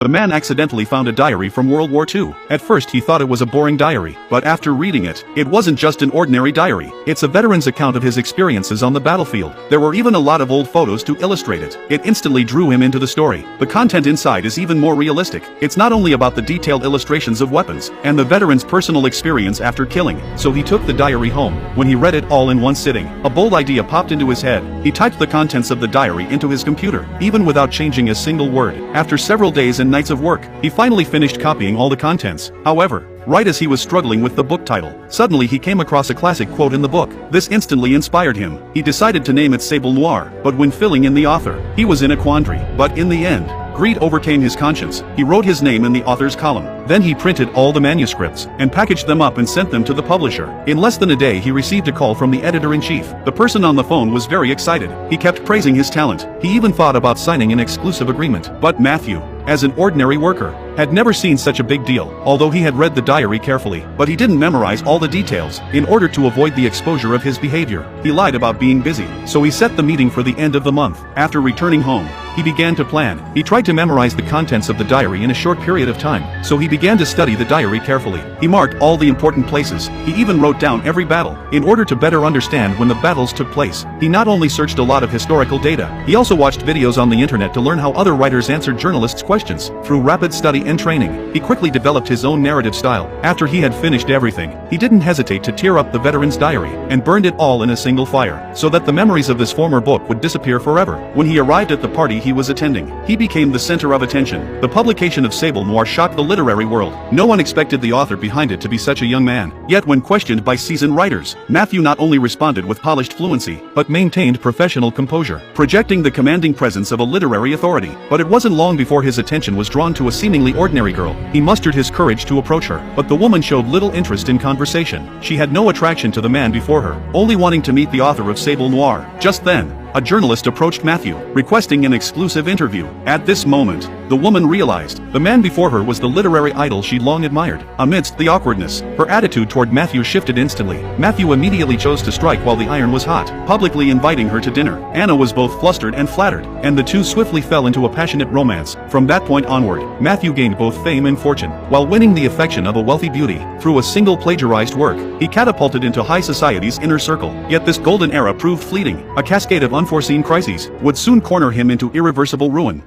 The man accidentally found a diary from World War II. At first he thought it was a boring diary, but after reading it, it wasn't just an ordinary diary. It's a veteran's account of his experiences on the battlefield. There were even a lot of old photos to illustrate it. It instantly drew him into the story. The content inside is even more realistic. It's not only about the detailed illustrations of weapons, and the veteran's personal experience after killing, so he took the diary home. When he read it all in one sitting, a bold idea popped into his head. He typed the contents of the diary into his computer, even without changing a single word. After several days and nights of work, he finally finished copying all the contents. However, right as he was struggling with the book title, suddenly he came across a classic quote in the book. This instantly inspired him. He decided to name it Sable Noir, but when filling in the author, he was in a quandary. But in the end, greed overcame his conscience. He wrote his name in the author's column. Then he printed all the manuscripts and packaged them up and sent them to the publisher. In less than a day he received a call from the editor-in-chief. The person on the phone was very excited. He kept praising his talent. He even thought about signing an exclusive agreement. But Matthew, as an ordinary worker, had never seen such a big deal, although he had read the diary carefully. But he didn't memorize all the details. In order to avoid the exposure of his behavior, he lied about being busy. So he set the meeting for the end of the month. After returning home, he began to plan. He tried to memorize the contents of the diary in a short period of time, so he began to study the diary carefully. He marked all the important places. He even wrote down every battle. In order to better understand when the battles took place, he not only searched a lot of historical data, he also watched videos on the internet to learn how other writers answered journalists' questions. Through rapid study and training, he quickly developed his own narrative style. After he had finished everything, he didn't hesitate to tear up the veteran's diary and burned it all in a single fire, so that the memories of this former book would disappear forever. When he arrived at the party he was attending, he became the center of attention. The publication of Sable Noir shocked the literary world. No one expected the author behind it to be such a young man. Yet when questioned by seasoned writers, Matthew not only responded with polished fluency, but maintained professional composure, projecting the commanding presence of a literary authority. But it wasn't long before his attention was drawn to a seemingly ordinary girl. He mustered his courage to approach her, but the woman showed little interest in conversation. She had no attraction to the man before her, only wanting to meet the author of Sable Noir. Just then, a journalist approached Matthew, requesting an exclusive interview. At this moment, the woman realized the man before her was the literary idol she'd long admired. Amidst the awkwardness, her attitude toward Matthew shifted instantly. Matthew immediately chose to strike while the iron was hot, publicly inviting her to dinner. Anna was both flustered and flattered, and the two swiftly fell into a passionate romance. From that point onward, Matthew gained both fame and fortune. While winning the affection of a wealthy beauty through a single plagiarized work, he catapulted into high society's inner circle. Yet this golden era proved fleeting. A cascade of unforeseen crises would soon corner him into irreversible ruin.